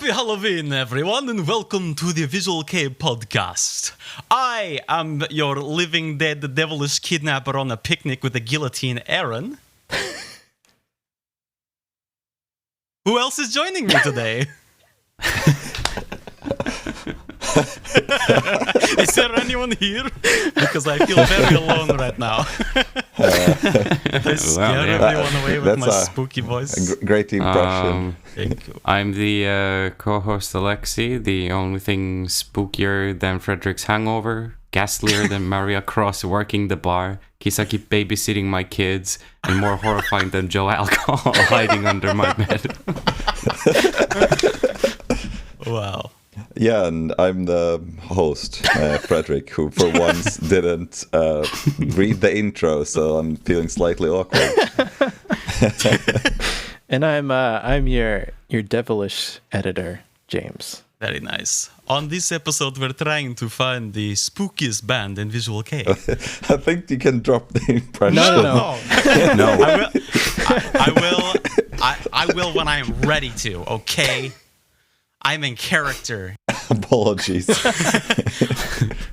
Happy Halloween, everyone, and welcome to the Visual Kei Podcast. I am your living dead devilish kidnapper on a picnic with a guillotine, Aaron. Who else is joining me today? Is there anyone here? Because I feel very alone right now. I scare everyone away with my spooky voice. Great impression. Thank you. I'm the co-host Alexi, the only thing spookier than Frederick's hangover, ghastlier than Maria Cross working the bar, Kisaki babysitting my kids, and more horrifying than Joe Alcohol hiding under my bed. Wow. Yeah, and I'm the host, Frederick, who for once didn't read the intro, so I'm feeling slightly awkward. And I'm your devilish editor, James. Very nice. On this episode, we're trying to find the spookiest band in Visual Kei. I think you can drop the impression. No. No. I will when I am ready to, okay? I'm in character. Apologies.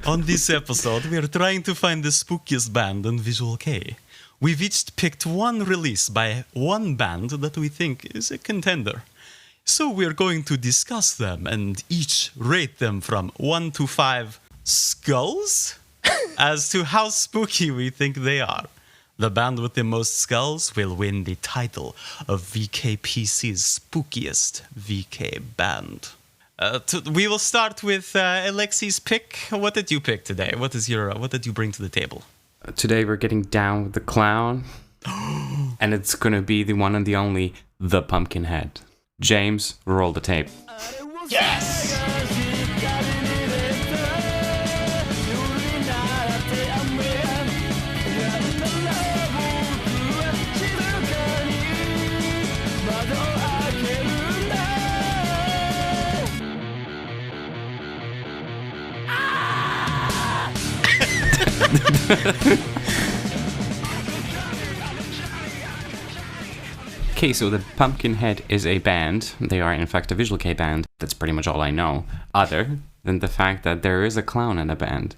On this episode, we are trying to find the spookiest band in Visual Kei. We've each picked one release by one band that we think is a contender. So we're going to discuss them and each rate them from 1 to 5 skulls as to how spooky we think they are. The band with the most skulls will win the title of VKPC's spookiest VK band. We will start with Alexi's pick. What did you pick today? What did you bring to the table? Today we're getting down with the clown, and it's gonna be the one and the only, the Pumpkinhead. James, roll the tape. Yes! Okay, so the Pumpkinhead is a band. They are, in fact, a Visual Kei band. That's pretty much all I know, other than the fact that there is a clown in the band.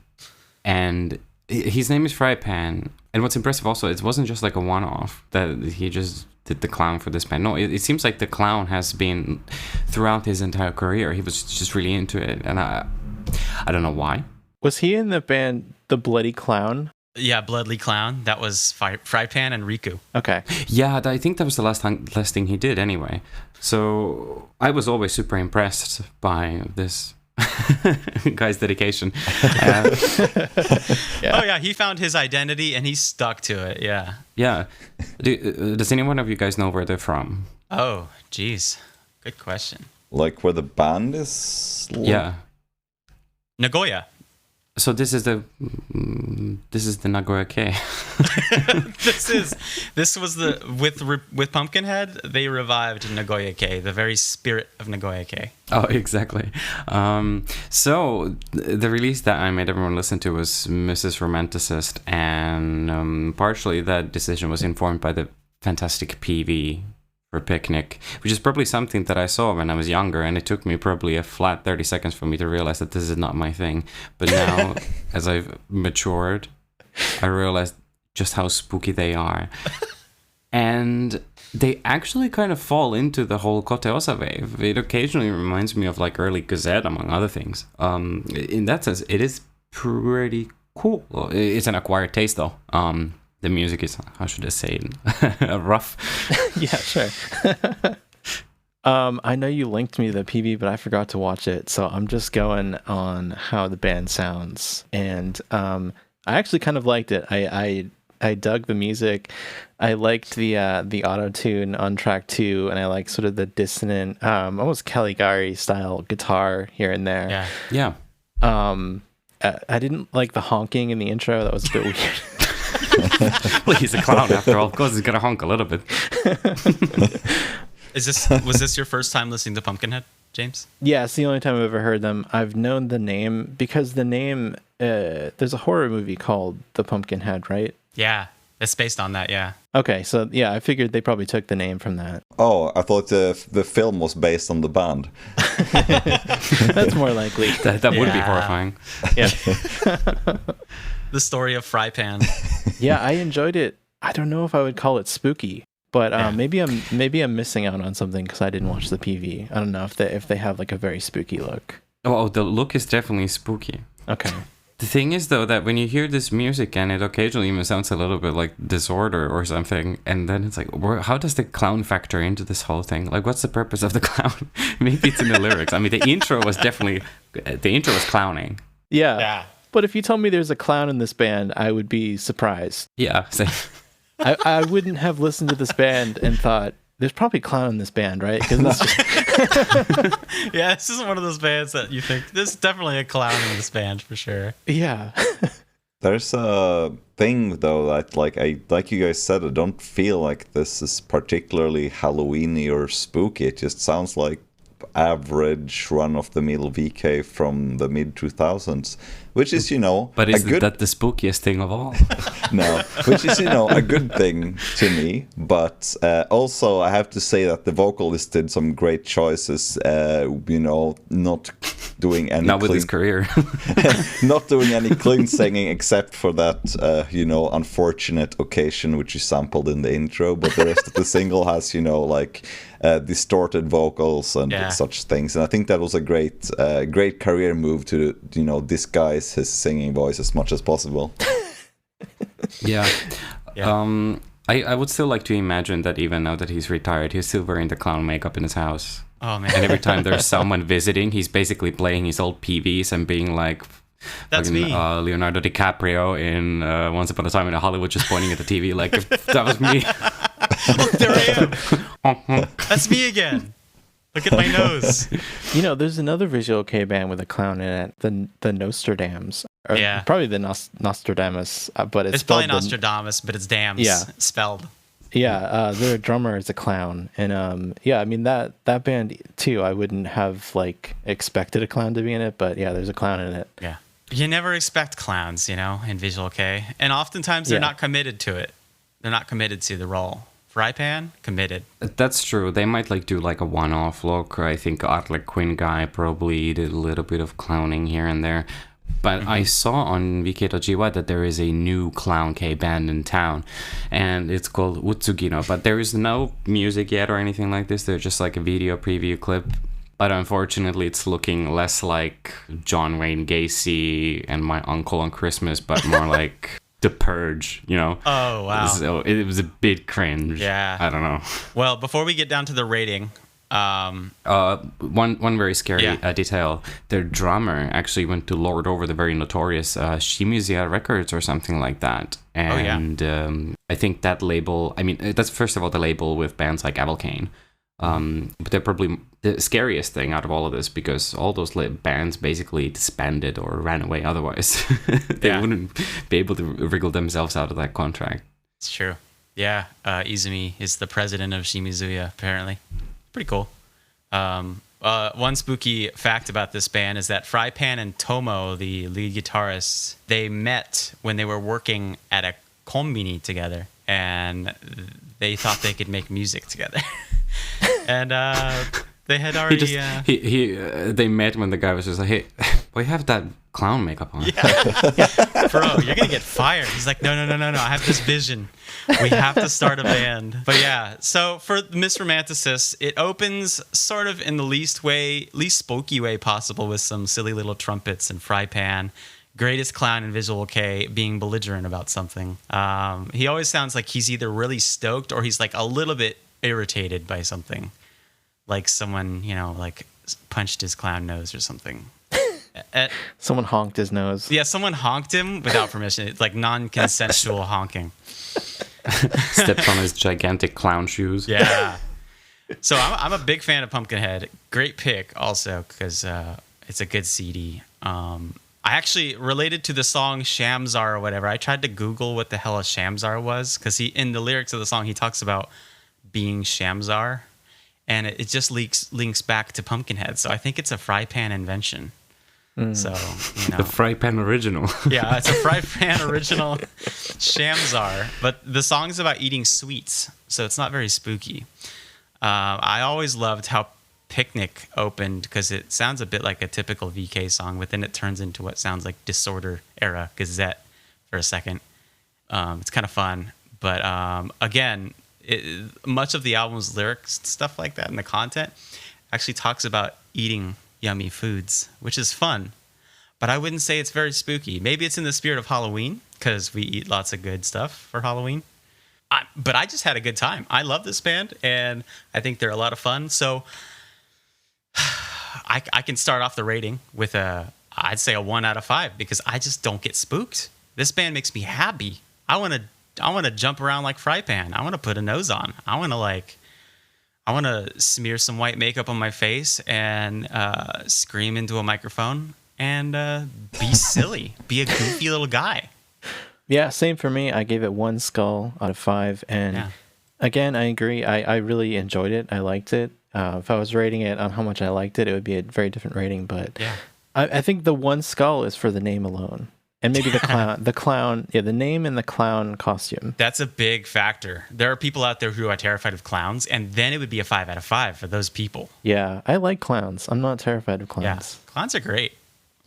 And his name is Frypan. And what's impressive also, it wasn't just like a one-off that he just did the clown for this band. No, it seems like the clown has been, throughout his entire career, he was just really into it. And I don't know why. Was he in the band The Bloody Clown? Yeah, Bloodly Clown. That was Frypan and Riku. Okay. Yeah, I think that was the last thing he did anyway. So I was always super impressed by this guy's dedication. Yeah. Oh yeah, he found his identity and he stuck to it. Yeah. Yeah. Does anyone of you guys know where they're from? Oh, geez. Good question. Like where the band is? Yeah. Nagoya. So this is the Nagoya Kei. this was with Pumpkinhead. They revived Nagoya Kei, the very spirit of Nagoya Kei. Oh, exactly. So the release that I made everyone listen to was Mrs. Romanticist, and partially that decision was informed by the fantastic PV for Picnic, which is probably something that I saw when I was younger, and it took me probably a flat 30 seconds for me to realize that this is not my thing. But now, as I've matured, I realized just how spooky they are. And they actually kind of fall into the whole Koteosa wave. It occasionally reminds me of like early Gazette, among other things. In that sense, it is pretty cool. It's an acquired taste, though. The music is, how should I say it, rough. Yeah, sure. I know you linked me the PV, but I forgot to watch it. So I'm just going on how the band sounds. And I actually kind of liked it. I dug the music. I liked the auto-tune on track 2, and I like sort of the dissonant, almost Caligari style guitar here and there. Yeah. I didn't like the honking in the intro. That was a bit weird. Well, he's a clown after all. Of course, he's gonna honk a little bit. Was this your first time listening to Pumpkinhead, James? Yeah, it's the only time I've ever heard them. I've known the name because the name. There's a horror movie called The Pumpkinhead, right? Yeah, it's based on that. Yeah. Okay, so yeah, I figured they probably took the name from that. Oh, I thought the film was based on the band. That's more likely. That would be horrifying. Yeah. The story of Fry Pan. Yeah, I enjoyed it. I don't know if I would call it spooky, but maybe I'm missing out on something because I didn't watch the PV. I don't know if they have like a very spooky look. Oh, the look is definitely spooky. Okay. The thing is, though, that when you hear this music and it occasionally even sounds a little bit like Disorder or something, and then it's like, how does the clown factor into this whole thing? Like, what's the purpose of the clown? Maybe it's in the lyrics. I mean, the intro was clowning. Yeah. But if you told me there's a clown in this band, I would be surprised. Yeah. I wouldn't have listened to this band and thought, there's probably a clown in this band, right? Because Yeah, this isn't one of those bands that you think, there's definitely a clown in this band for sure. Yeah. There's a thing though that like you guys said, I don't feel like this is particularly Halloweeny or spooky. It just sounds like average run-of-the-mill VK from the mid-2000s, which is, But isn't that the spookiest thing of all? No, which is, a good thing to me. But also, I have to say that the vocalist did some great choices, not doing any... Not with his career. Not doing any clean singing except for that, unfortunate occasion which is sampled in the intro. But the rest of the single has, distorted vocals and such things. And I think that was a great career move to, disguise his singing voice as much as possible. Yeah. I would still like to imagine that even now that he's retired, he's still wearing the clown makeup in his house. Oh, man. And every time there's someone visiting, he's basically playing his old PVs and being like... That's me. Leonardo DiCaprio in Once Upon a Time in Hollywood, just pointing at the TV like, if that was me. Look, there I am. That's me again. Look at my nose. There's another Visual Kei band with a clown in it, the Nostradams. Or probably the Nostradamus, but it's probably Nostradamus, but it's dams spelled. Yeah, their drummer is a clown, and I mean that band too. I wouldn't have expected a clown to be in it, but yeah, there's a clown in it. Yeah, you never expect clowns, in Visual Kei, and oftentimes they're not committed to it. They're not committed to the role. Frypan, committed. That's true. They might do a one-off look. I think Arle Quinn guy probably did a little bit of clowning here and there. But I saw on vk.gy that there is a new clown K band in town, and it's called Utsugino. But there is no music yet or anything like this. They're just a video preview clip. But unfortunately, it's looking less like John Wayne Gacy and My Uncle on Christmas, but more like The Purge, Oh, wow. So it was a bit cringe. Yeah. I don't know. Well, before we get down to the rating... one very scary detail. Their drummer actually went to lord over the very notorious Shimizu Records or something like that. And I think that label, that's first of all the label with bands like Avalcane. But they're probably the scariest thing out of all of this, because all those bands basically disbanded or ran away otherwise. They wouldn't be able to wriggle themselves out of that contract. It's true. Yeah, Izumi is the president of Shimizuya, apparently. Pretty cool. One spooky fact about this band is that Frypan and Tomo, the lead guitarists, they met when they were working at a konbini together, and they thought they could make music together. And they had already... They met when the guy was just like, hey, why you have that clown makeup on? Yeah. Bro, you're going to get fired. He's like, no, I have this vision. We have to start a band. But yeah, so for Miss Romanticist, it opens sort of in the least spooky way possible, with some silly little trumpets and Frypan. Greatest clown in Visual Kei being belligerent about something. He always sounds like he's either really stoked or he's a little bit irritated by something. Like someone, punched his clown nose or something. Someone honked his nose. Yeah, someone honked him without permission. It's non-consensual honking. Stepped on his gigantic clown shoes. Yeah. So I'm a big fan of Pumpkinhead. Great pick also, because it's a good CD. I actually, related to the song Shamsar or whatever, I tried to Google what the hell a Shamsar was, because in the lyrics of the song, he talks about being Shamsar, and it just links back to Pumpkinhead. So I think it's a Frypan invention. So, the Frypan original. Yeah, it's a Frypan original Shamsar, but the song's about eating sweets, so it's not very spooky. I always loved how Picnic opened because it sounds a bit like a typical VK song, but then it turns into what sounds like Disorder era Gazette for a second. It's kind of fun, but again, much of the album's lyrics, stuff like that, and the content actually talks about eating yummy foods, which is fun. But I wouldn't say it's very spooky. Maybe it's in the spirit of Halloween because we eat lots of good stuff for Halloween. But I just had a good time. I love this band, and I think they're a lot of fun. So I can start off the rating with I'd say a 1 out of 5 because I just don't get spooked. This band makes me happy. I want to jump around like Fry Pan. I want to put a nose on. I want to smear some white makeup on my face and scream into a microphone and be silly, be a goofy little guy. Yeah, same for me. I gave it 1 skull out of 5, and again, I agree. I really enjoyed it. I liked it. If I was rating it on how much I liked it, it would be a very different rating. But I think the 1 skull is for the name alone, and maybe the clown, the name and the clown costume. That's a big factor. There are people out there who are terrified of clowns, and then it would be a 5 out of 5 for those people. Yeah, I like clowns. I'm not terrified of clowns. Yeah, clowns are great.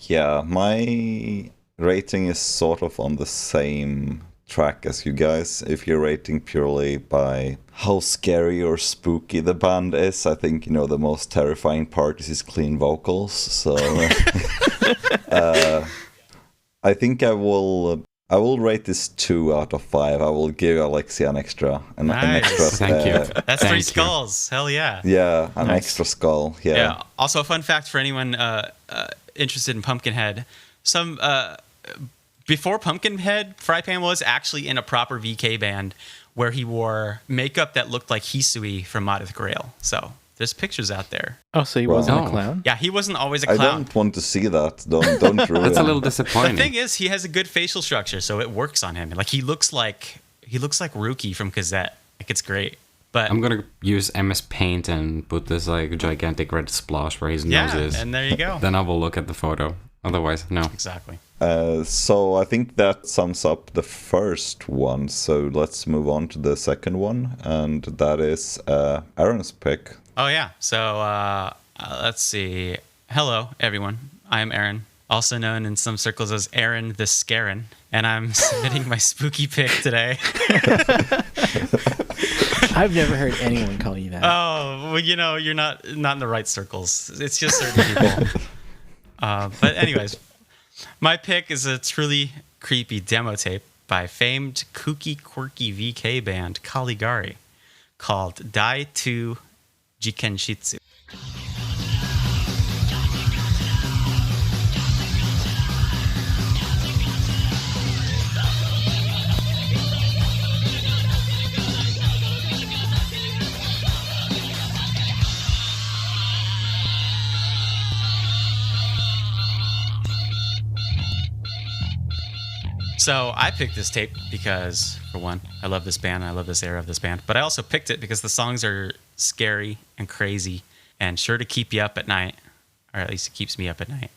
Yeah, my rating is sort of on the same track as you guys. If you're rating purely by how scary or spooky the band is, I think, the most terrifying part is his clean vocals. So I think I will rate this 2 out of 5. I will give Alexia an extra. Thank you. That's 3 skulls. Hell yeah. Yeah, an extra skull. Yeah. Also, a fun fact for anyone interested in Pumpkinhead. Before Pumpkinhead, Fry Pan was actually in a proper VK band where he wore makeup that looked like Hisui from Modith Grail. So there's pictures out there. Oh, so he wasn't a clown? Yeah, he wasn't always a clown. I don't want to see that. Don't ruin. That's a little disappointing. The thing is, he has a good facial structure, so it works on him. Like he looks like Rookie from Gazette. Like it's great. But I'm gonna use MS Paint and put this like gigantic red splash where his nose is. And there you go. Then I will look at the photo. Otherwise, no. Exactly. So I think that sums up the first one. So let's move on to the second one, and that is Aaron's pick. Oh yeah. So let's see. Hello, everyone. I'm Aaron, also known in some circles as Aaron the Scarin, and I'm submitting my spooky pick today. I've never heard anyone call you that. Oh, well, you're not in the right circles. It's just certain people. But anyways, my pick is a truly creepy demo tape by famed kooky quirky VK band Caligari called Dai to Jikenshitsu. So I picked this tape because, for one, I love this band. I love this era of this band. But I also picked it because the songs are scary and crazy and sure to keep you up at night, or at least it keeps me up at night.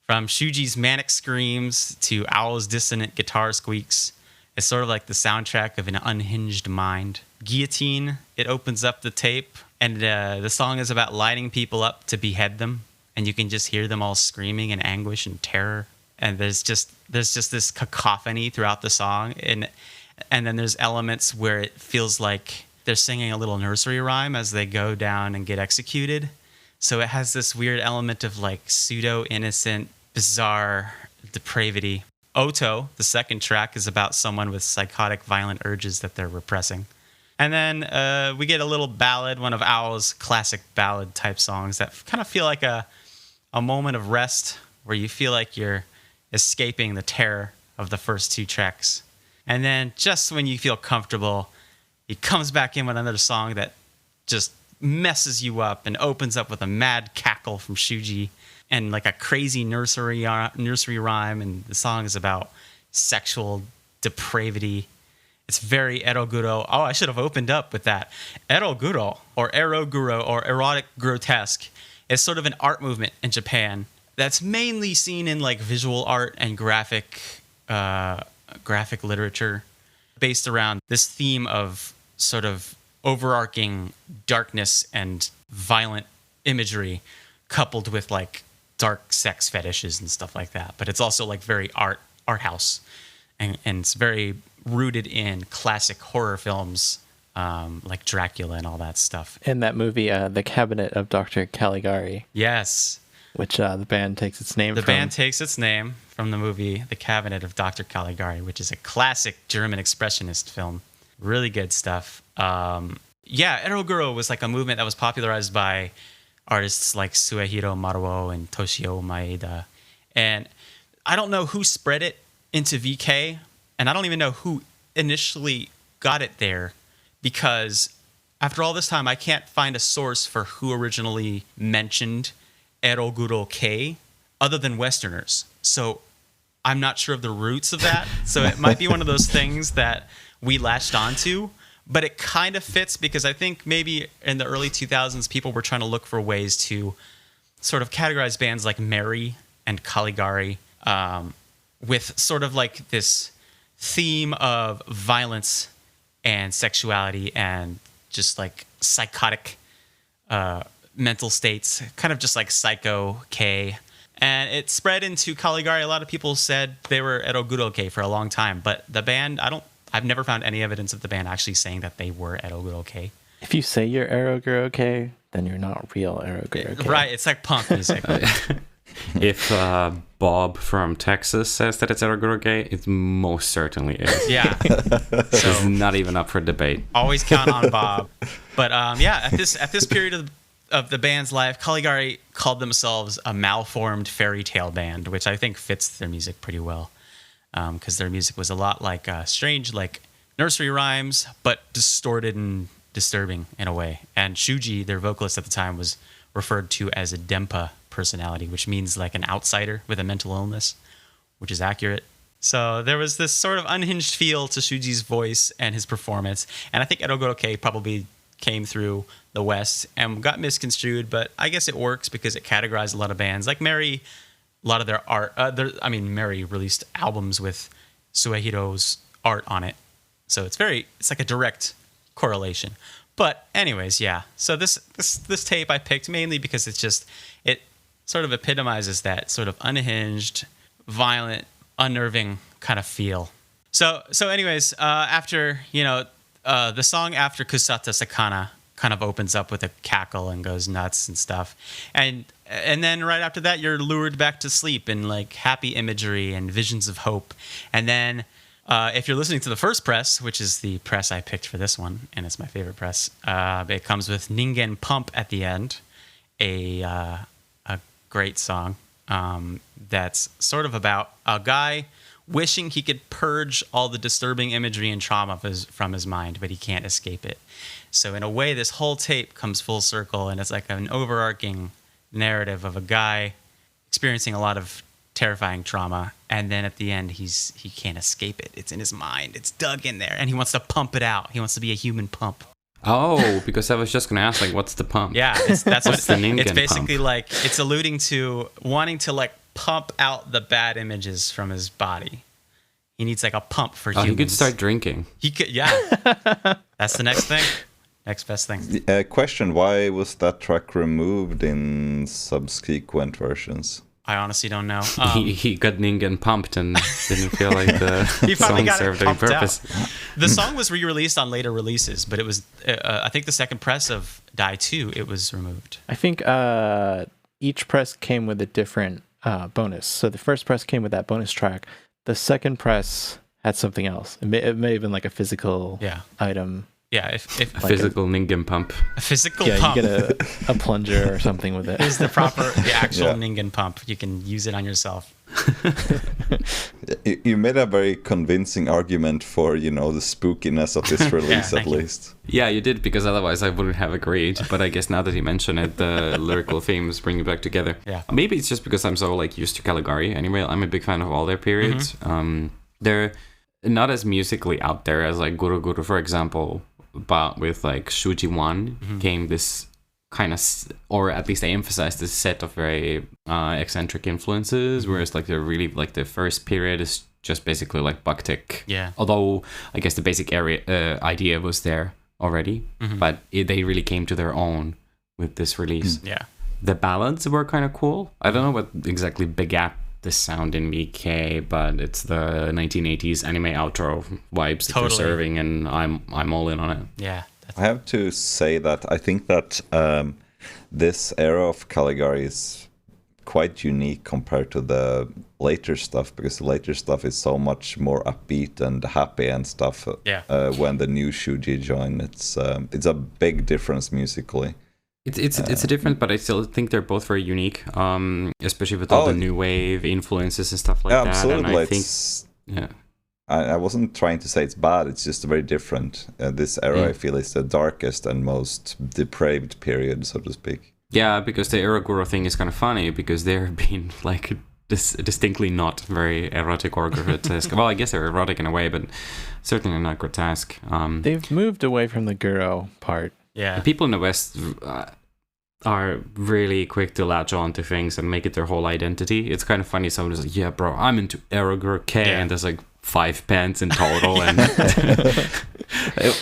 From Shuji's manic screams to Owl's dissonant guitar squeaks, it's sort of like the soundtrack of an unhinged mind. Guillotine, it opens up the tape, and the song is about lighting people up to behead them, and you can just hear them all screaming in anguish and terror. And there's just this cacophony throughout the song, and then there's elements where it feels like they're singing a little nursery rhyme as they go down and get executed. So it has this weird element of like pseudo innocent, bizarre depravity. Oto, the second track, is about someone with psychotic, violent urges that they're repressing. And then we get a little ballad, one of Owl's classic ballad type songs that kind of feel like a moment of rest where you feel like you're escaping the terror of the first 2 tracks. And then just when you feel comfortable, he comes back in with another song that just messes you up and opens up with a mad cackle from Shuji and like a crazy nursery rhyme. And the song is about sexual depravity. It's very eroguro. Oh, I should have opened up with that. Eroguro or erotic grotesque is sort of an art movement in Japan that's mainly seen in like visual art and graphic literature based around this theme of sort of overarching darkness and violent imagery coupled with like dark sex fetishes and stuff like that. But it's also like very art house, and it's very rooted in classic horror films like Dracula and all that stuff. In that movie, The Cabinet of Dr. Caligari. Yes. Which the band takes its name from. The band takes its name from the movie The Cabinet of Dr. Caligari, which is a classic German expressionist film. Really good stuff. Eroguro was like a movement that was popularized by artists like Suehiro Maruo and Toshio Maeda. And I don't know who spread it into VK, and I don't even know who initially got it there, because after all this time, I can't find a source for who originally mentioned Eroguro Kei other than Westerners. So I'm not sure of the roots of that. So it might be one of those things that we latched onto, but it kind of fits because I think maybe in the early 2000s, people were trying to look for ways to sort of categorize bands like Mary and Caligari with sort of like this theme of violence and sexuality and just like psychotic mental states, kind of just like Psycho K. And it spread into Caligari. A lot of people said they were Eroguro Kei for a long time, but the band, I've never found any evidence of the band actually saying that they were Eroguro Kei. If you say you're Eroguro Kei, then you're not real Eroguro Kei. Right, it's like punk music. If Bob from Texas says that it's Eroguro Kei, it most certainly is. Yeah. It's not even up for debate. Always count on Bob. But at this period of the band's life, Caligari called themselves a malformed fairy tale band, which I think fits their music pretty well, because their music was a lot like strange, like nursery rhymes, but distorted and disturbing in a way. And Shuji, their vocalist at the time, was referred to as a Denpa personality, which means like an outsider with a mental illness, which is accurate. So there was this sort of unhinged feel to Shuji's voice and his performance, and I think Eroguro Kei probably came through the West and got misconstrued, but I guess it works because it categorized a lot of bands. Like Mary, a lot of their art, Mary released albums with Suehiro's art on it. So it's like a direct correlation. But anyways, yeah. So this tape I picked mainly because it sort of epitomizes that sort of unhinged, violent, unnerving kind of feel. So anyways, after, the song after Kusata Sakana kind of opens up with a cackle and goes nuts and stuff. And then right after that, you're lured back to sleep in like happy imagery and visions of hope. And then if you're listening to the first press, which is the press I picked for this one, and it's my favorite press, it comes with Ningen Pump at the end, a great song that's sort of about a guy wishing he could purge all the disturbing imagery and trauma from his mind, but he can't escape it. So in a way, this whole tape comes full circle, and it's like an overarching narrative of a guy experiencing a lot of terrifying trauma, and then at the end, he can't escape it. It's in his mind. It's dug in there, and he wants to pump it out. He wants to be a human pump. Oh, because I was just going to ask, like, what's the pump? Yeah, that's what the Ningen it's basically pump? like. It's alluding to wanting to like pump out the bad images from his body. He needs like a pump for humans. He could start drinking. He could, yeah. That's the next thing. Next best thing. Question: why was that track removed in subsequent versions? I honestly don't know. He got Ningen pumped and didn't feel like the He probably song got served it any pumped purpose. out. The song was re-released on later releases, but it was, I think the second press of Die 2, it was removed. I think each press came with a different bonus. So the first press came with that bonus track. The second press had something else. It may have been like a physical item. Yeah, if A physical Ningen pump. a physical Yeah, pump you get a plunger or something with it. is the actual Ningen pump. You can use it on yourself. You made a very convincing argument for, the spookiness of this release, at least. Yeah, you did, because otherwise I wouldn't have agreed. But I guess now that you mention it, the lyrical themes bring it back together. Yeah. Maybe it's just because I'm so like used to Caligari. Anyway, I'm a big fan of all their periods. They're not as musically out there as like Guru Guru, for example. But with like Shuji 1 came this kind of, or at least they emphasized this set of very eccentric influences, whereas like the first period is just basically like Bhaktik. Yeah. Although I guess the basic idea was there already, but they really came to their own with this release. Yeah. The ballads were kind of cool. I don't know what exactly begat the sound in VK, but it's the 1980s anime outro vibes that they're serving, and I'm all in on it. Yeah. I have to say that I think that this era of Caligari is quite unique compared to the later stuff, because the later stuff is so much more upbeat and happy and stuff. Yeah. When the new Shuji join, it's a big difference musically. It's a different, but I still think they're both very unique, especially with all the new wave influences and stuff like that. Absolutely. And I wasn't trying to say it's bad, it's just very different. This era, I feel, is the darkest and most depraved period, so to speak. Yeah, because the Eroguro thing is kind of funny, because they're being like distinctly not very erotic or grotesque. Well, I guess they're erotic in a way, but certainly not grotesque. They've moved away from the Guro part. Yeah. The people in the West are really quick to latch on to things and make it their whole identity. It's kind of funny. Someone's like, yeah, bro, I'm into Eroguro Kei, and there's like 5 pence in total, and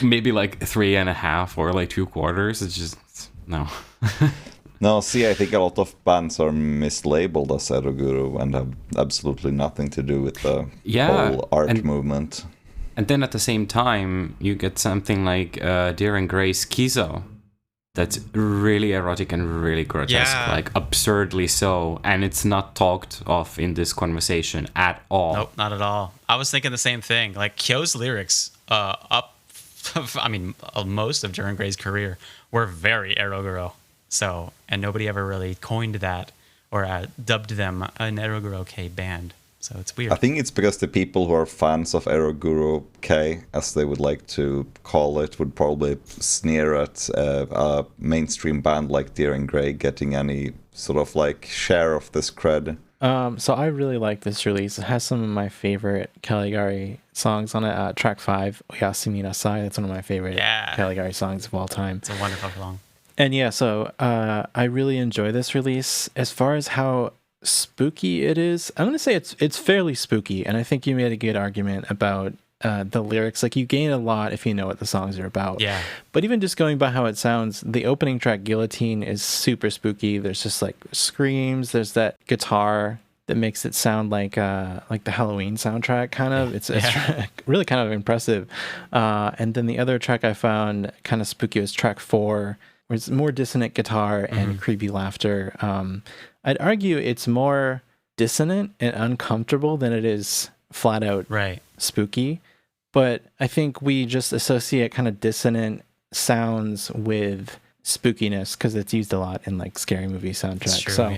maybe like 3.5 or like 2/4. It's just, no. No, see, I think a lot of bands are mislabeled as Eroguro and have absolutely nothing to do with the whole art movement. And then at the same time, you get something like Deer and Gray's Kizo, that's really erotic and really grotesque, like absurdly so, and it's not talked of in this conversation at all. Nope, not at all. I was thinking the same thing. Like Kyo's lyrics, most of Deer and Gray's career were very Eroguro. So, and nobody ever really coined that or dubbed them an Eroguro Kei band. So it's weird. I think it's because the people who are fans of Eroguro Kei, as they would like to call it, would probably sneer at a mainstream band like Deer and Grey getting any sort of like share of this cred. So I really like this release. It has some of my favorite Caligari songs on it. Track 5, Oyasumi Nasai. That's one of my favorite Caligari songs of all time. It's a wonderful song. And yeah, so I really enjoy this release. As far as how spooky it is, I'm gonna say it's fairly spooky, and I think you made a good argument about the lyrics. Like, you gain a lot if you know what the songs are about. Yeah. But even just going by how it sounds, the opening track Guillotine is super spooky. There's just like screams. There's that guitar that makes it sound like the Halloween soundtrack kind of. It's really kind of impressive. And then the other track I found kind of spooky was track 4, where it's more dissonant guitar and creepy laughter. I'd argue it's more dissonant and uncomfortable than it is flat out spooky. But I think we just associate kind of dissonant sounds with spookiness because it's used a lot in like scary movie soundtracks. True, so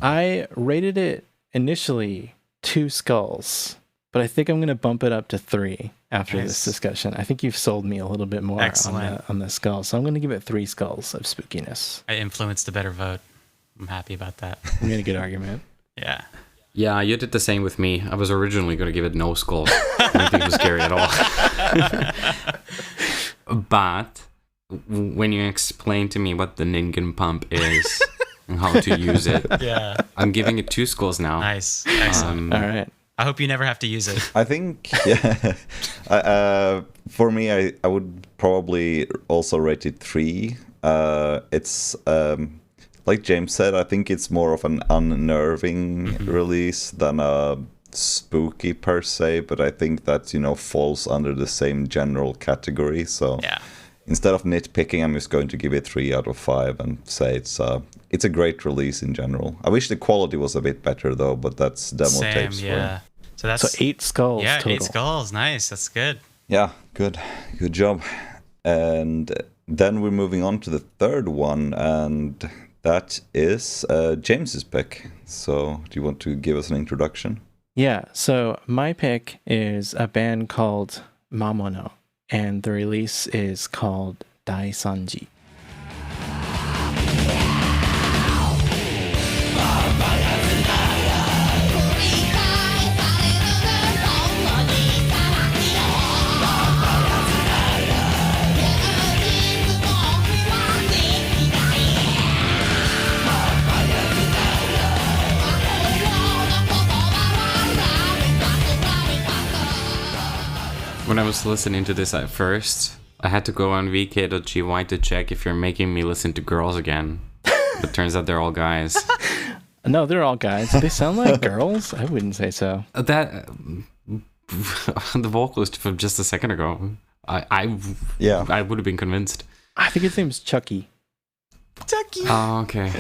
I rated it initially 2 skulls, but I think I'm going to bump it up to 3 after this discussion. I think you've sold me a little bit more on the skull. So I'm going to give it 3 skulls of spookiness. I influenced a better vote. I'm happy about that. You made a good argument. Yeah. Yeah, you did the same with me. I was originally going to give it no skulls. I didn't think it was scary at all. But when you explain to me what the Ningen pump is and how to use it, I'm giving it 2 skulls now. Nice. Excellent. All right. I hope you never have to use it. I think, for me, I would probably also rate it 3. It's... like James said, I think it's more of an unnerving release than a spooky per se, but I think that, falls under the same general category. So instead of nitpicking, I'm just going to give it 3 out of 5 and say it's a great release in general. I wish the quality was a bit better though, but that's demo tapes. So that's 8 skulls. Yeah, total. 8 skulls. Nice. That's good. Yeah, good job. And then we're moving on to the third one, and that is James's pick. So do you want to give us an introduction? Yeah, so my pick is a band called Mamono, and the release is called Daisanji. When I was listening to this at first, I had to go on vk.gy to check if you're making me listen to girls again. But turns out they're all guys. No, they're all guys. They sound like girls? I wouldn't say so. That the vocalist from just a second ago, I would have been convinced. I think his name's Chucky. Chucky. Oh, okay.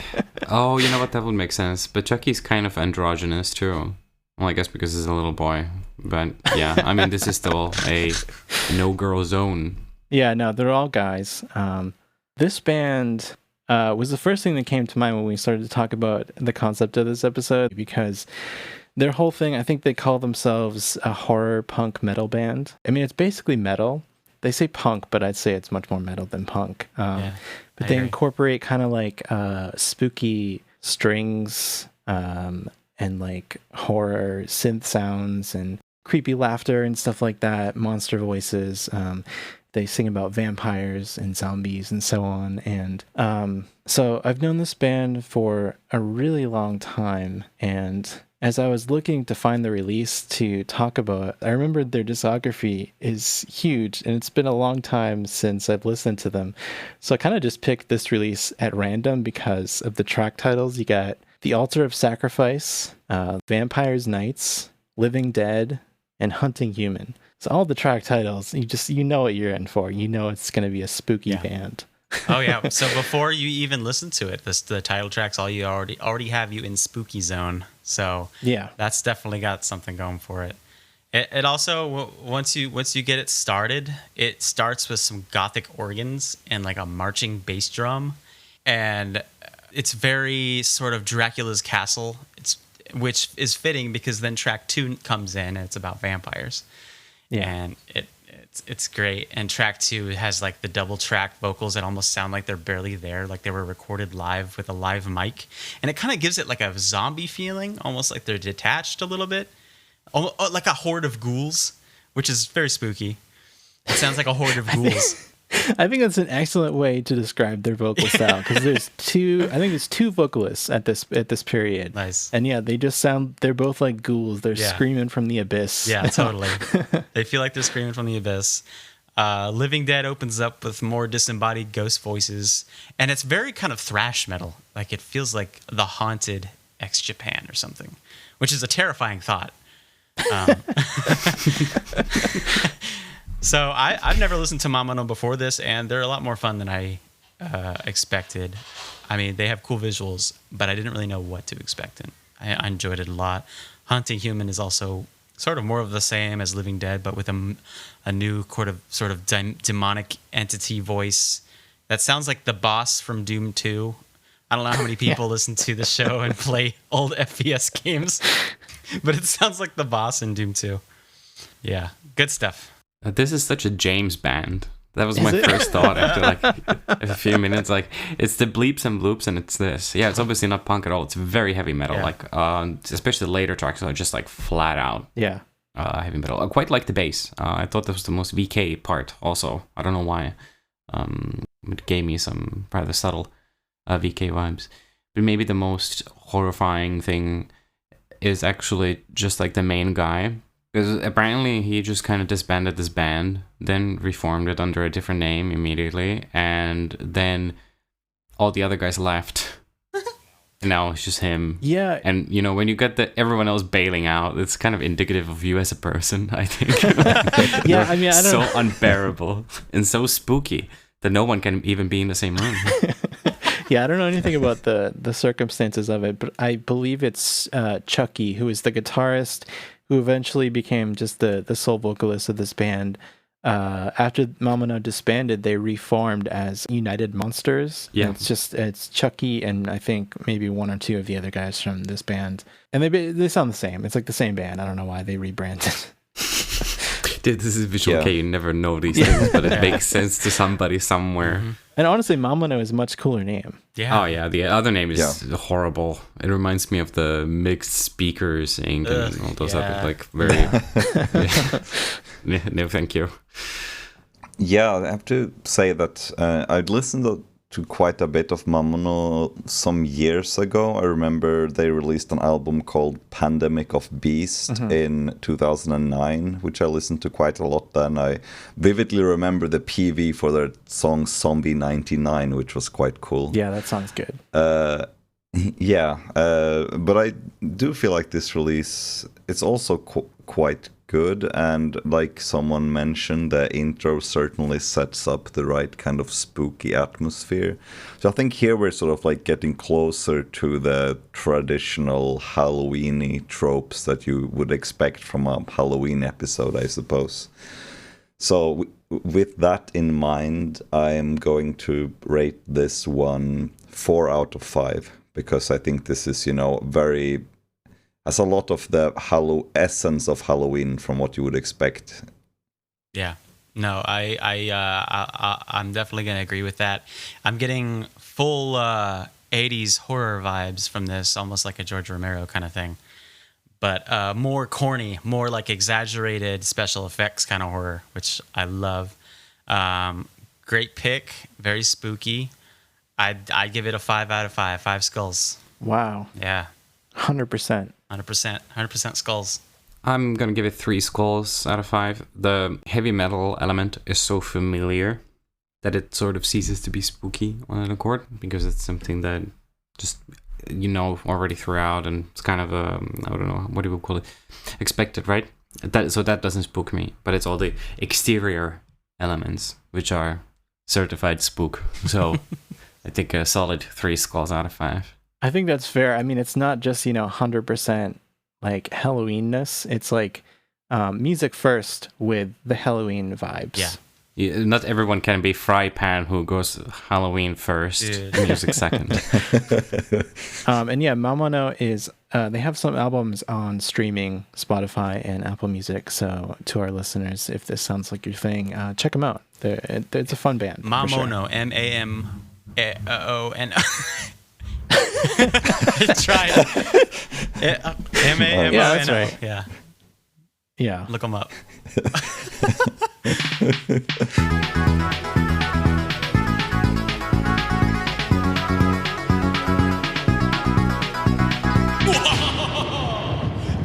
Oh, you know what? That would make sense. But Chucky's kind of androgynous too. Well, I guess because he's a little boy. But yeah, I mean, this is still a no-girl zone. Yeah, no, they're all guys. This band was the first thing that came to mind when we started to talk about the concept of this episode, because their whole thing, I think they call themselves a horror punk metal band. I mean, it's basically metal. They say punk, but I'd say it's much more metal than punk. But they incorporate kind of like spooky strings and like horror synth sounds and creepy laughter and stuff like that, monster voices. They sing about vampires and zombies and so on. And so I've known this band for a really long time. And as I was looking to find the release to talk about, I remembered their discography is huge. And it's been a long time since I've listened to them. So I kind of just picked this release at random because of the track titles. You got The Altar of Sacrifice, Vampires Nights, Living Dead, and Hunting Human. So all the track titles, you know what you're in for. You know it's going to be a spooky band. Oh yeah. So before you even listen to it, the title tracks already have you in spooky zone. So yeah, that's definitely got something going for it. It also, once you get it started, it starts with some gothic organs and like a marching bass drum, and it's very sort of Dracula's Castle. Which is fitting because then track 2 comes in and it's about vampires. Yeah, and it's great. And track 2 has like the double track vocals that almost sound like they're barely there, like they were recorded live with a live mic. And it kind of gives it like a zombie feeling, almost like they're detached a little bit, like a horde of ghouls, which is very spooky. It sounds like a horde of ghouls. I think that's an excellent way to describe their vocal style, because there's two vocalists at this period. Nice. And yeah, they're both like ghouls. They're screaming from the abyss. Yeah, totally. They feel like they're screaming from the abyss. Living Dead opens up with more disembodied ghost voices, and it's very kind of thrash metal. Like it feels like The Haunted X Japan or something, which is a terrifying thought. So I've never listened to Mamano before this, and they're a lot more fun than I expected. I mean, they have cool visuals, but I didn't really know what to expect, and I enjoyed it a lot. Hunting Human is also sort of more of the same as Living Dead, but with a new sort of demonic entity voice that sounds like the boss from Doom 2. I don't know how many people listen to the show and play old FPS games, but it sounds like the boss in Doom 2. Yeah, good stuff. This is such a James band. That was my first thought after like a few minutes. Like, it's the bleeps and bloops, and it's this. Yeah, it's obviously not punk at all. It's very heavy metal. Like, especially the later tracks are just like flat out. Yeah. Heavy metal. I quite like the bass. I thought that was the most VK part. Also, I don't know why. It gave me some rather subtle VK vibes. But maybe the most horrifying thing is actually just like the main guy. Because apparently he just kind of disbanded this band, then reformed it under a different name immediately, and then all the other guys left. And now it's just him. Yeah. And, you know, when you get everyone else bailing out, it's kind of indicative of you as a person, I think. Yeah, I mean, I don't know. So unbearable and so spooky that no one can even be in the same room. Yeah, I don't know anything about the circumstances of it, but I believe it's Chucky, who is the guitarist, who eventually became just the sole vocalist of this band. After Mamano disbanded, they reformed as United Monsters. Yeah, it's Chucky and I think maybe one or two of the other guys from this band, and they sound the same. It's like the same band. I don't know why they rebranded. Dude, this is Visual Kei. You never know these things, but it makes sense to somebody somewhere. Mm-hmm. And honestly, Mamano is a much cooler name. Yeah. Oh yeah, the other name is horrible. It reminds me of the Mixed Speakers Inc. and all those other like very. No, thank you. Yeah, I have to say that I'd listened to quite a bit of Mamono some years ago. I remember they released an album called Pandemic of Beast in 2009, which I listened to quite a lot then. I vividly remember the PV for their song Zombie 99, which was quite cool. Yeah, that sounds good. But I do feel like this release, it's also quite good, and like someone mentioned, the intro certainly sets up the right kind of spooky atmosphere. So I think here we're sort of like getting closer to the traditional Halloween-y tropes that you would expect from a Halloween episode, I suppose. So with that in mind, I am going to rate this one 4 out of 5, because I think this is, has a lot of the essence of Halloween from what you would expect. Yeah, no, I'm definitely gonna agree with that. I'm getting full 80s horror vibes from this, almost like a George Romero kind of thing, but more corny, more like exaggerated special effects kind of horror, which I love. Great pick, very spooky. I'd give it a 5 out of 5, 5 skulls. Wow. Yeah. 100%. 100% skulls. I'm gonna give it 3 skulls out of 5. The heavy metal element is so familiar that it sort of ceases to be spooky on an accord, because it's something that just already throughout, and it's kind of I don't know, what do we call it, expected, right? So that doesn't spook me, but it's all the exterior elements which are certified spook. So I think a solid 3 skulls out of 5. I think that's fair. I mean, it's not just 100% like Halloweenness. It's like music first with the Halloween vibes. Yeah. Not everyone can be Fry Pan who goes Halloween first, music second. And yeah, Mamono is, they have some albums on streaming, Spotify and Apple Music. So to our listeners, if this sounds like your thing, check them out. It's a fun band. Mamono, M-A-M-O-N-O. I tried. M-A-M-O-N-O. Yeah, that's right. Yeah. Look them up.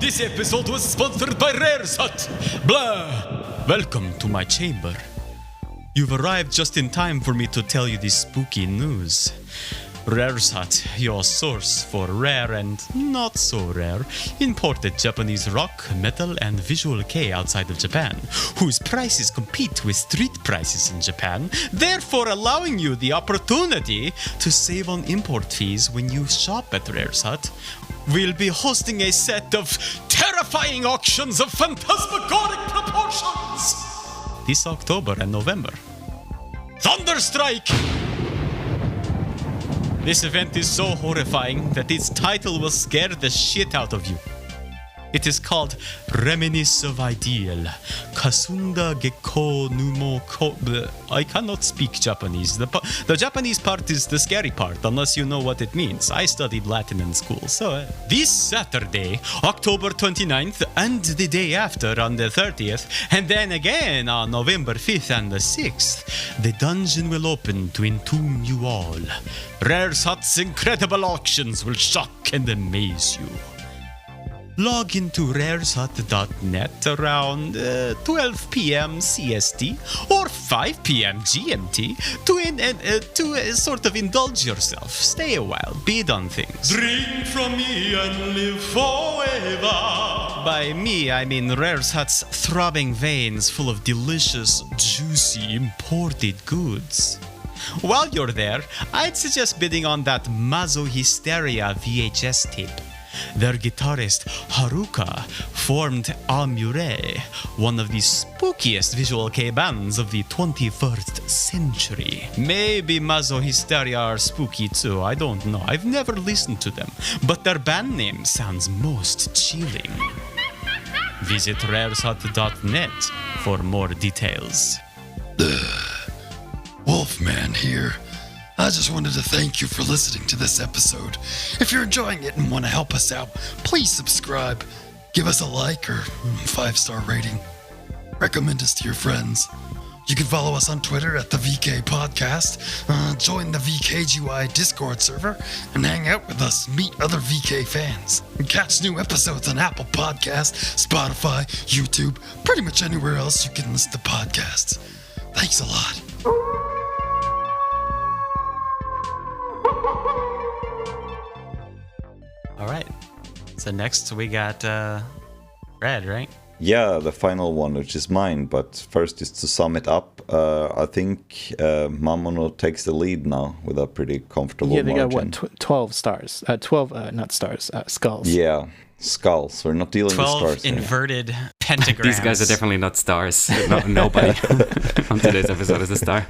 This episode was sponsored by Rare's Hut. Blah. Welcome to my chamber. You've arrived just in time for me to tell you this spooky news. Rare's Hut, your source for rare and not so rare imported Japanese rock, metal, and Visual Kei outside of Japan, whose prices compete with street prices in Japan, therefore allowing you the opportunity to save on import fees when you shop at Rare's Hut. We'll be hosting a set of terrifying auctions of phantasmagoric proportions this October and November. Thunderstrike! This event is so horrifying that its title will scare the shit out of you. It is called Reminisce of Ideal. Kasunda Gekko Numo Ko... I cannot speak Japanese. The Japanese part is the scary part, unless you know what it means. I studied Latin in school, so... This Saturday, October 29th, and the day after on the 30th, and then again on November 5th and the 6th, the dungeon will open to entomb you all. Rare's Hut's incredible auctions will shock and amaze you. Log into rareshut.net around 12 p.m. CST or 5 p.m. GMT to sort of indulge yourself. Stay a while, bid on things. Drink from me and live forever. By me, I mean Rare's Hut's throbbing veins full of delicious, juicy, imported goods. While you're there, I'd suggest bidding on that Mazo Hysteria VHS tape. Their guitarist, Haruka, formed Amure, one of the spookiest Visual Kei bands of the 21st century. Maybe Mazo Hysteria are spooky too, I don't know. I've never listened to them, but their band name sounds most chilling. Visit rareshut.net for more details. Wolfman here. I just wanted to thank you for listening to this episode. If you're enjoying it and want to help us out, please subscribe, give us a like or 5-star rating. Recommend us to your friends. You can follow us on Twitter at the VK Podcast, join the VKGY Discord server, and hang out with us, meet other VK fans, and catch new episodes on Apple Podcasts, Spotify, YouTube, pretty much anywhere else you can listen to podcasts. Thanks a lot. All right. So next we got Red, right? Yeah, the final one, which is mine. But first, just to sum it up, I think Mamono takes the lead now with a pretty comfortable margin. Yeah, they got what, 12 stars. 12, not stars, skulls. Yeah, skulls. We're not dealing with 12 stars here. inverted pentagrams. These guys are definitely not stars. Nobody on today's episode is a star.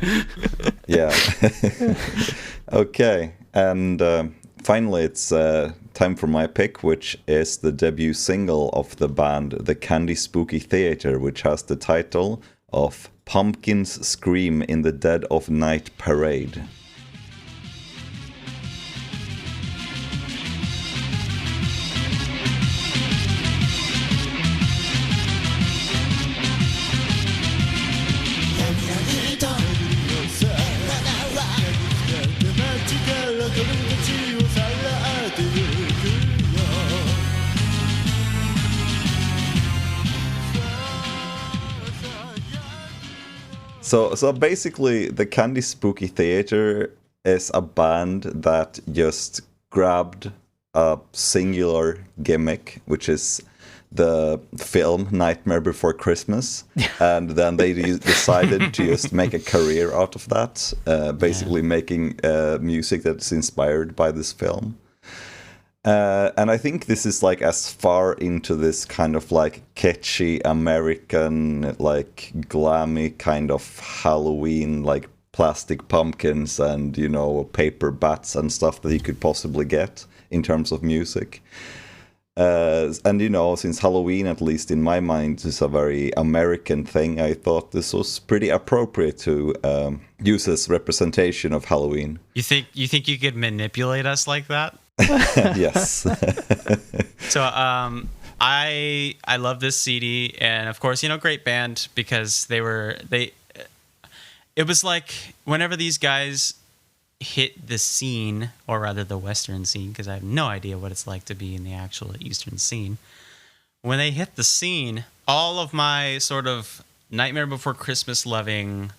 Yeah. Okay, and finally, it's time for my pick, which is the debut single of the band, The Candy Spooky Theater, which has the title of Pumpkins Scream in the Dead of Night Parade. So basically, the Candy Spooky Theater is a band that just grabbed a singular gimmick, which is the film Nightmare Before Christmas, and then they decided to just make a career out of that, basically making music that's inspired by this film. And I think this is like as far into this kind of like catchy American, like glammy kind of Halloween, like plastic pumpkins and, you know, paper bats and stuff that you could possibly get in terms of music. And, you know, since Halloween, at least in my mind, is a very American thing, I thought this was pretty appropriate to use as representation of Halloween. You think you could manipulate us like that? Yes. So I love this CD, and of course, you know, great band, because it was like whenever these guys hit the scene, or rather the Western scene, because I have no idea what it's like to be in the actual Eastern scene. When they hit the scene, all of my sort of Nightmare Before Christmas loving,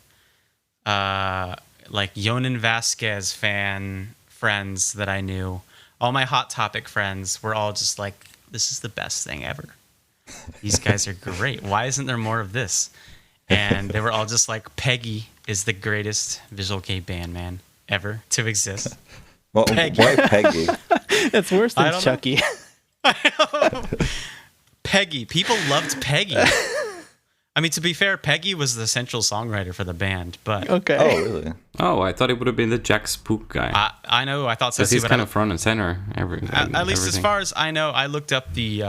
like Yonan Vasquez fan friends that I knew, all my Hot Topic friends were all just like, this is the best thing ever. These guys are great. Why isn't there more of this? And they were all just like, Peggy is the greatest Visual Kei band, man, ever to exist. Well, Peggy. why Peggy? That's worse I than don't Chucky. Peggy. People loved Peggy. I mean, to be fair, Peggy was the central songwriter for the band, but... Okay. Oh, really? Oh, I thought it would have been the Jack Spook guy. I know, I thought so Because too, he's but kind of front and center. at least as far as I know, I looked up the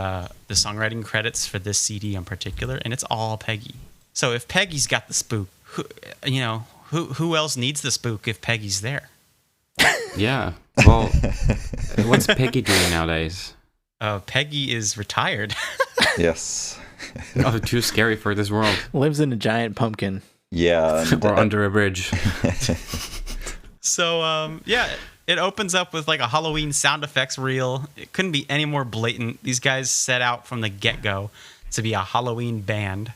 songwriting credits for this CD in particular, and it's all Peggy. So if Peggy's got the spook, who else needs the spook if Peggy's there? Yeah. Well, what's Peggy doing nowadays? Peggy is retired. Yes. Oh, too scary for this world. Lives in a giant pumpkin. Yeah. And, Or under a bridge. So, it opens up with like a Halloween sound effects reel. It couldn't be any more blatant. These guys set out from the get-go to be a Halloween band,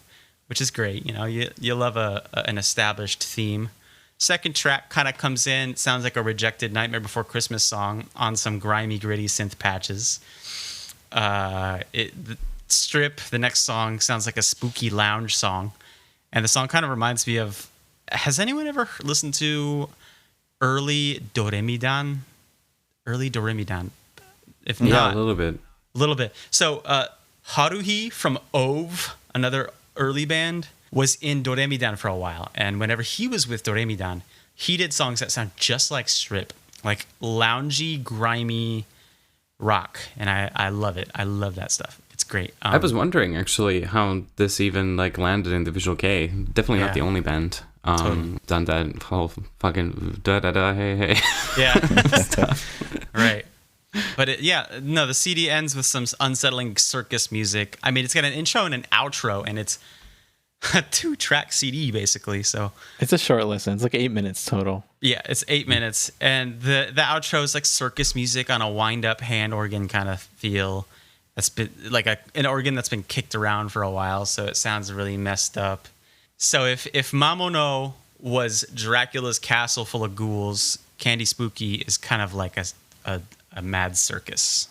which is great. You know, you love an established theme. Second track kind of comes in. It sounds like a rejected Nightmare Before Christmas song on some grimy, gritty synth patches. Strip, the next song, sounds like a spooky lounge song. And the song kind of reminds me of... Has anyone ever listened to early Doremidan? Early Doremidan? If not... Yeah, a little bit. A little bit. So, Haruhi from Ove, another early band, was in Doremidan for a while. And whenever he was with Doremidan, he did songs that sound just like Strip. Like loungy, grimy rock. And I love it. I love that stuff. It's great. I was wondering actually how this even like landed in the Visual Kei. Definitely not the only band done that whole fucking da da da hey hey. Yeah. Stuff. Right. But the CD ends with some unsettling circus music. I mean, it's got an intro and an outro, and it's a 2-track CD basically. So It's a short listen. It's like 8 minutes total. yeah, it's 8 minutes, and the outro is like circus music on a wind-up hand organ kind of feel. That's been like an organ that's been kicked around for a while, so it sounds really messed up. So if Mamono was Dracula's castle full of ghouls, Candy Spooky is kind of like a mad circus,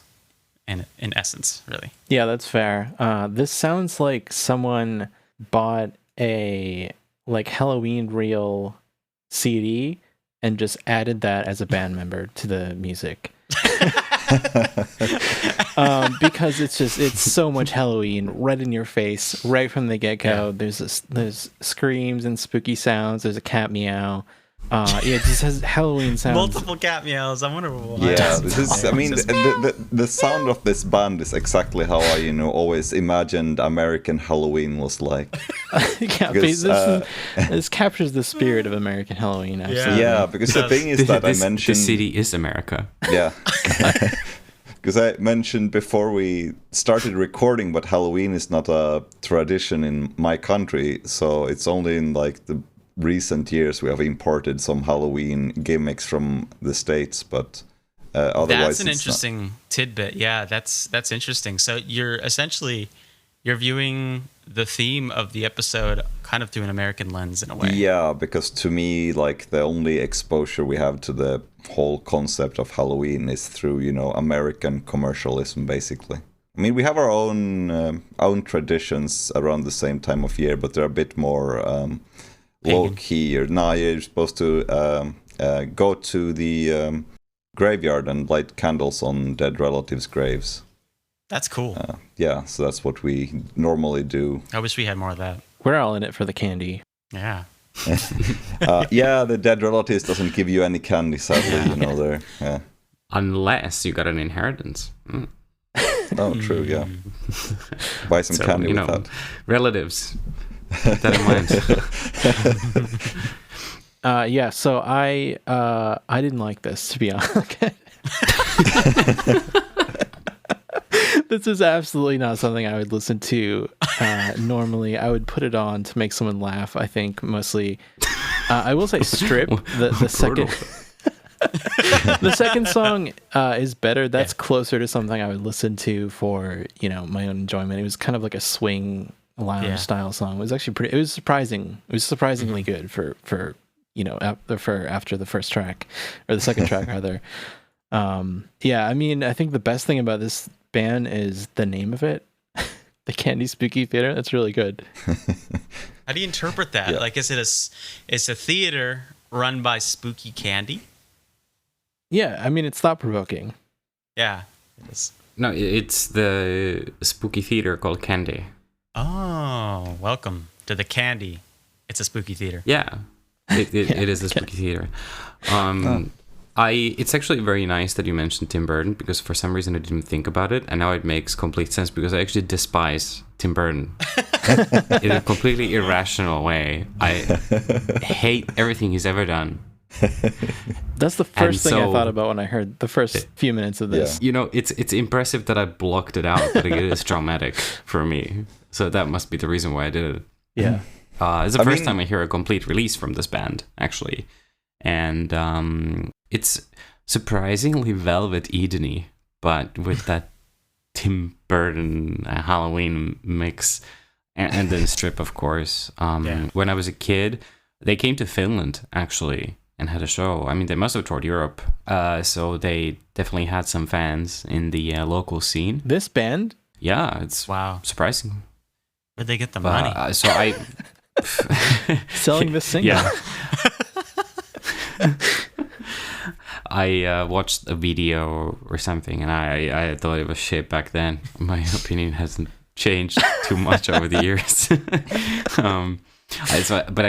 in essence, really. Yeah, that's fair. This sounds like someone bought a like Halloween reel CD and just added that as a band member to the music. Because it's so much Halloween right in your face right from the get-go. Yeah. There's screams and spooky sounds. There's a cat meow. It just has Halloween sounds. Multiple cat meows. I wonder why. Yeah, this is. I mean, the sound of this band is exactly how I, always imagined American Halloween was like. Yeah, Because, this captures the spirit of American Halloween. Absolutely. Yeah, because the thing is that I mentioned the city is America. Yeah. Because I mentioned before we started recording, but Halloween is not a tradition in my country, so it's only in like the recent years we have imported some Halloween gimmicks from the States, but otherwise that's an interesting tidbit. Yeah, that's interesting. So you're viewing the theme of the episode kind of through an American lens in a way. Yeah, because to me, like the only exposure we have to the whole concept of Halloween is through, American commercialism, basically. I mean, we have our own traditions around the same time of year, but they're a bit more low key. Or now you're supposed to go to the graveyard and light candles on dead relatives' graves. That's cool. Yeah, so that's what we normally do. I wish we had more of that. We're all in it for the candy. Yeah. The dead relatives doesn't give you any candy, sadly. They're Unless you got an inheritance. Mm. Oh, true. Yeah. Buy some candy with that. Relatives. Keep that in mind. Yeah. So I didn't like this, to be honest. This is absolutely not something I would listen to normally. I would put it on to make someone laugh, I think, mostly. I will say Strip, the second... The second song is better. That's closer to something I would listen to for, my own enjoyment. It was kind of like a swing lounge style song. It was actually pretty... It was surprising. It was surprisingly good for after the first track, or the second track, rather. I mean, I think the best thing about this band is the name of it, the Candy Spooky Theater. That's really good. How do you interpret that? Yeah. Like, it's a theater run by Spooky Candy? Yeah, I mean, it's thought-provoking. Yeah, it is. No, it's the spooky theater called Candy. Oh, welcome to the Candy. It's a spooky theater. Yeah, it is a spooky theater. It's actually very nice that you mentioned Tim Burton, because for some reason I didn't think about it, and now it makes complete sense, because I actually despise Tim Burton in a completely irrational way. I hate everything he's ever done. That's the first thing I thought about when I heard the first few minutes of this. It's impressive that I blocked it out, but it is traumatic for me. So that must be the reason why I did it. Yeah. It's the first time I hear a complete release from this band, actually. And it's surprisingly Velvet Eden-y, but with that Tim Burton Halloween mix, and then Strip, of course. When I was a kid, they came to Finland, actually, and had a show. I mean, they must have toured Europe, so they definitely had some fans in the local scene. This band? Yeah, it's Wow. surprising. Where'd they get the money? So I... Selling this single. Yeah. I watched a video or something, and I thought it was shit back then. My opinion hasn't changed too much over the years. But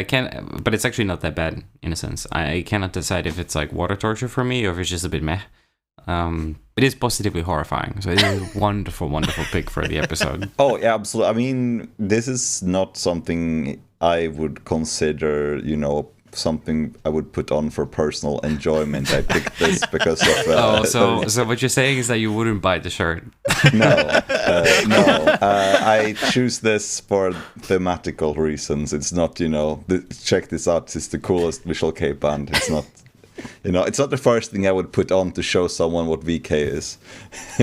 it's actually not that bad in a sense. I cannot decide if it's like water torture for me or if it's just a bit meh. It is positively horrifying, so it is a wonderful, wonderful pick for the episode. Oh, yeah, absolutely. I mean, this is not something I would consider, something I would put on for personal enjoyment. I picked this because of... So what you're saying is that you wouldn't buy the shirt? No. I choose this for thematical reasons. It's not, check this out. It's the coolest Visual Kei band. It's not, it's not the first thing I would put on to show someone what VK is.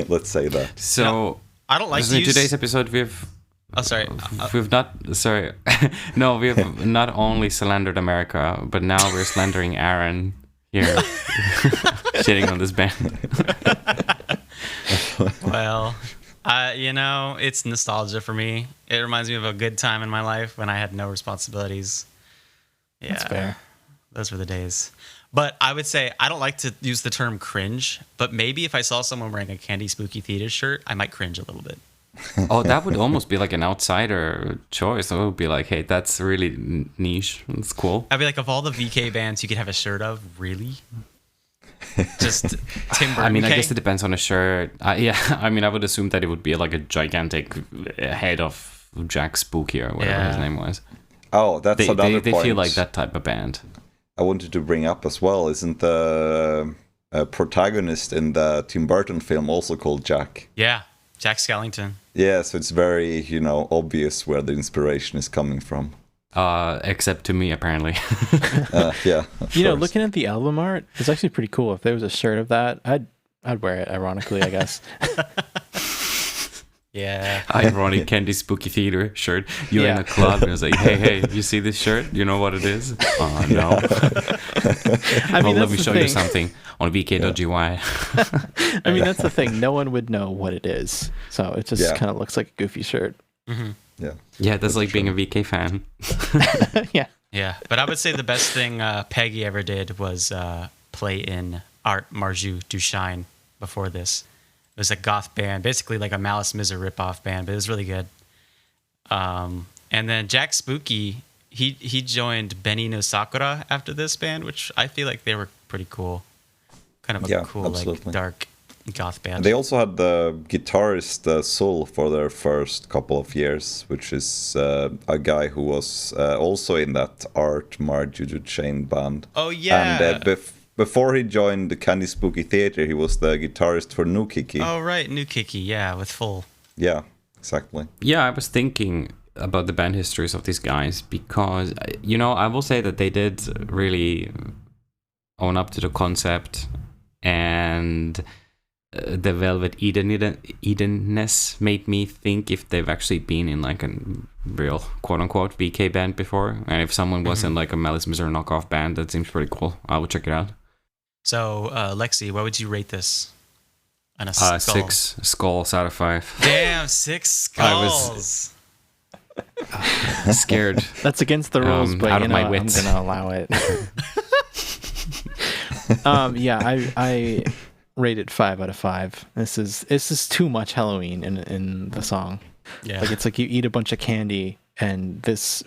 Let's say that. So No, I don't like to in use... today's episode we've not only slandered America, but now we're slandering Aaron here, shitting on this band. Well, it's nostalgia for me. It reminds me of a good time in my life when I had no responsibilities. Yeah, That's fair. Those were the days. But I would say I don't like to use the term cringe, but maybe if I saw someone wearing a Candy Spooky Theater shirt, I might cringe a little bit. Oh, that would almost be like an outsider choice. It would be like, hey, that's really niche. It's cool. I'd be like, of all the VK bands you could have a shirt of, really? Just Tim Burton. I mean, I K? guess it depends on the shirt. I would assume that it would be like a gigantic head of Jack Spooky or whatever his name was. Oh, that's another they point. feel like that type of band. I wanted to bring up as well. Isn't the protagonist in the Tim Burton film also called Jack? Yeah, Jack Skellington. Yeah, so it's very, obvious where the inspiration is coming from. Except to me, apparently. Yeah. Looking at the album art, it's actually pretty cool. If there was a shirt of that, I'd wear it, ironically, I guess. Yeah. Ironic Candy Spooky Theater shirt. You're in a club and it's like, hey, you see this shirt? You know what it is? Oh, no. Let me show you something on vk.gy. I mean, that's the thing. No one would know what it is. So it just kind of looks like a goofy shirt. Mm-hmm. Yeah. Yeah, that's like being a VK fan. Yeah. Yeah, but I would say the best thing Peggy ever did was play in Art Marjou Du Shine before this. It was a goth band, basically like a Malice Miser ripoff band, but it was really good. And then Jack Spooky, he joined Benny no Sakura after this band, which I feel like they were pretty cool. Kind of a cool, like, dark goth band. They also had the guitarist Sul for their first couple of years, which is a guy who was also in that Art Marjou Chain band. Oh, yeah. And before he joined the Candy Spooky Theater, he was the guitarist for New Kiki. Oh, right, New Kiki, yeah, with Full. Yeah, exactly. Yeah, I was thinking about the band histories of these guys because, I will say that they did really own up to the concept, and the Velvet Edenness made me think if they've actually been in like a real quote-unquote VK band before, and if someone was in like a Malice Miser knockoff band, that seems pretty cool. I will check it out. So, Lexi, what would you rate this? On a skull? 6 skulls out of 5. Damn, 6 skulls. I was scared. That's against the rules, but out of my wits. I'm gonna allow it. I rate it 5 out of 5. This is too much Halloween in the song. Yeah. Like it's like you eat a bunch of candy, and this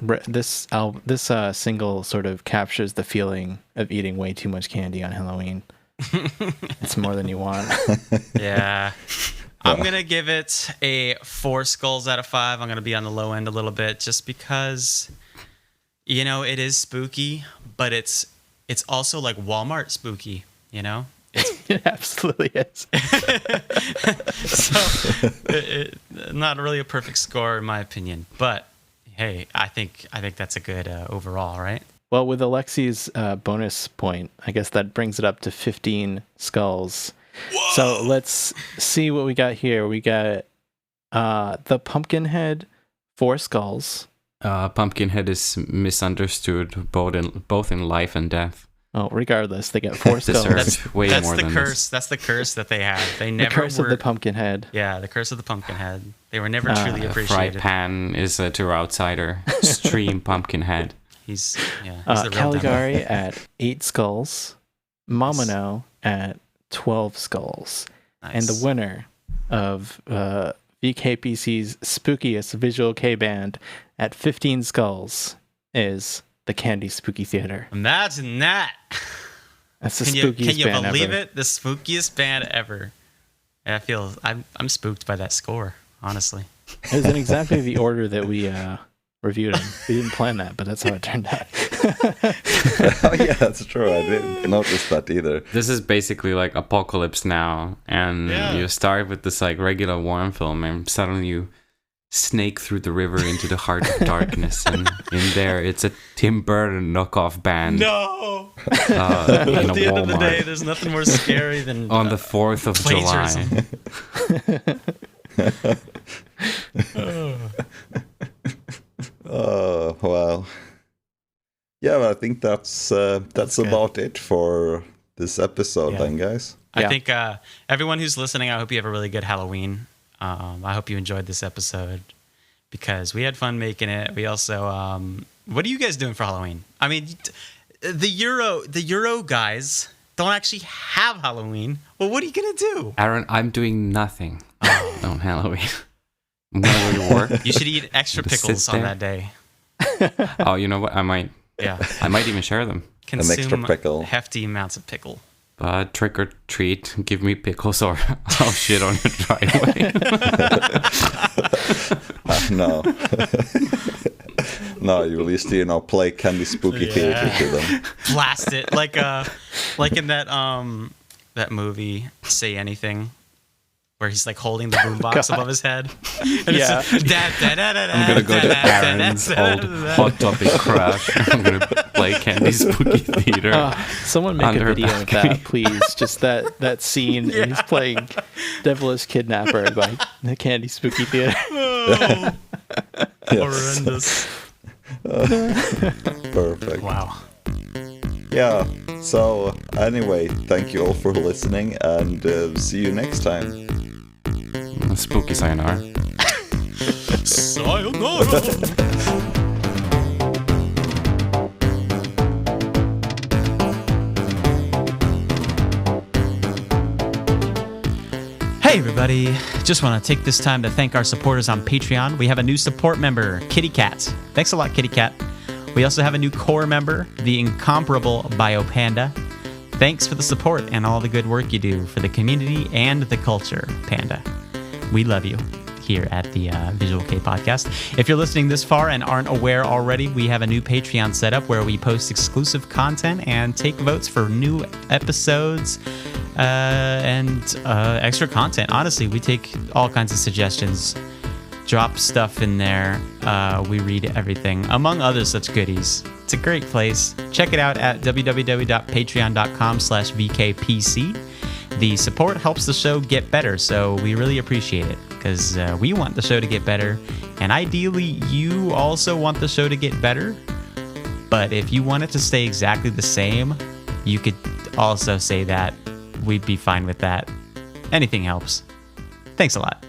single sort of captures the feeling of eating way too much candy on Halloween. It's more than you want. Yeah. I'm going to give it a 4 skulls out of 5. I'm going to be on the low end a little bit just because, it is spooky, but it's also like Walmart spooky, It absolutely is. So, not really a perfect score in my opinion, but hey, I think that's a good overall, right? Well, with Alexi's bonus point, I guess that brings it up to 15 skulls. Whoa! So let's see what we got here. We got the Pumpkinhead, 4 skulls. Pumpkinhead is misunderstood both in life and death. Oh, regardless, they get 4 skulls. That's way that's more the than curse. this. That's the curse that they have. They never the curse were, of the Pumpkinhead. Yeah, the curse of the Pumpkinhead. They were never truly Fry appreciated. Pan is to our outsider. Stream Pumpkinhead. He's the real Caligari demo. at 8 skulls. Mamano at 12 skulls. Nice. And the winner of VKPC's spookiest Visual Kei band at 15 skulls is the Candy Spooky Theater. Imagine that. That's the Can spookiest you band believe ever. it? The spookiest band ever. I'm spooked by that score, honestly. It was in exactly the order that we reviewed them. We didn't plan that, but that's how it turned out. Oh yeah, that's true. I didn't notice that either. This is basically like Apocalypse Now, and you start with this like regular Warren film, and suddenly you snake through the river into the heart of darkness, and in there it's a Tim Burton knockoff band. No! In a At the end Walmart of the day, there's nothing more scary than on the 4th of plagiarism. July. Oh well. Yeah, but I think that's about it for this episode, then, guys. I think everyone who's listening, I hope you have a really good Halloween. I hope you enjoyed this episode because we had fun making it. We also, what are you guys doing for Halloween? I mean, the Euro guys don't actually have Halloween. Well, what are you gonna do? Aaron, I'm doing nothing on Halloween. I'm gonna go to work. You should eat extra pickles on that day. Oh, you know what? I might even share them. Consume An extra pickle. hefty amounts of pickle. But trick or treat, give me pickles or I'll shit on your driveway. No. No, you will just, play Candy Spooky Theater to them. Blast it. Like in that movie, Say Anything, where he's like holding the boombox above his head. And Yeah. I'm gonna go to Aaron's old Hot Topic crash. I'm gonna play Candy Spooky Theater. Someone make a Under a video of balcony. that, please. Just that scene, and he's playing Devilish Kidnapper by the Candy Spooky Theater. Oh, horrendous. Perfect. Wow. Yeah, so anyway, thank you all for listening, and see you next time. Spooky sayonara. Sayonara. Hey everybody, just want to take this time to thank our supporters on Patreon. We have a new support member, Kitty Cat. Thanks a lot, Kitty Cat. We also have a new core member, the incomparable BioPanda. Thanks for the support and all the good work you do for the community and the culture, Panda. We love you here at the Visual Kei Podcast. If you're listening this far and aren't aware already, we have a new Patreon setup where we post exclusive content and take votes for new episodes and extra content. Honestly, we take all kinds of suggestions. Drop stuff in there. We read everything, among other such goodies. It's a great place. Check it out at www.patreon.com/VKPC. The support helps the show get better, so we really appreciate it because we want the show to get better, and ideally you also want the show to get better. But if you want it to stay exactly the same, you could also say that. We'd be fine with that. Anything helps. Thanks a lot.